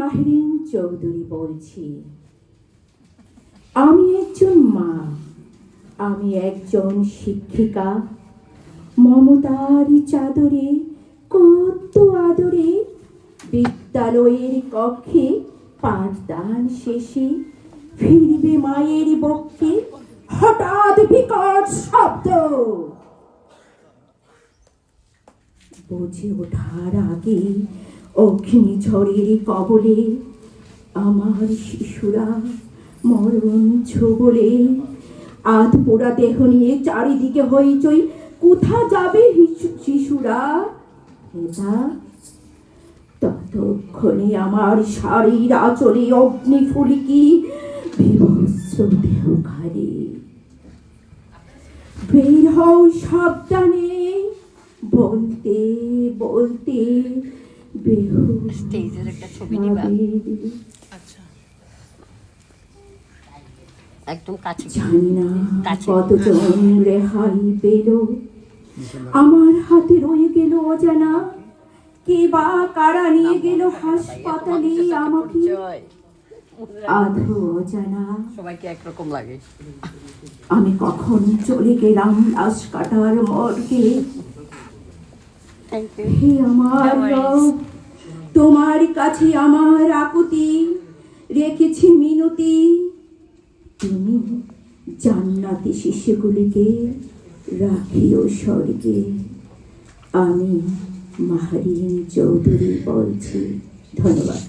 মাহরিন চৌধুরী বলছি। আমি একজন মা, আমি একজন শিক্ষিকা। মমতারি চাদরে কত আদরে বিদ্যালয়ের কক্ষে পাঠদান শেষে ফিরবে মায়ের বক্ষে হঠাৎ বিকট শব্দ। বুঝে ওঠার আগে অগ্নিঝড়ের কবলে আমার শিশুরা মরণ ছোবলে। আধ পোড়া দেহ নিয়ে চারিদিকে হইচই, কোথা যাবে শিশুরা? এটা ততক্ষণে আমার শাড়ির আঁচলে অগ্নি ফুলকি বিভৎস দেহখানি। বের হও সাবধানে, বলতে বলতে স্টেজের একটা ছবি নিবা? আচ্ছা, একদম কাছে। জানি না কতজন রেহাই পেল, আমার হাতে রয়ে গেল অজানা। কে বা কারা নিয়ে গেল হাসপাতালে আমাকে আধো অজানা। সবাইকে একরকম লাগে। আমি কখন চলে গেলাম লাশ কাটার মর্গে। হে আমার রব, তোমার কাছে আমার আকুতি, রেখেছি মিনতি। তুমি জান্নাতি শিশুগুলিকে রাখিও স্বর্গে। আমি মাহরিন চৌধুরী বলছি। ধন্যবাদ।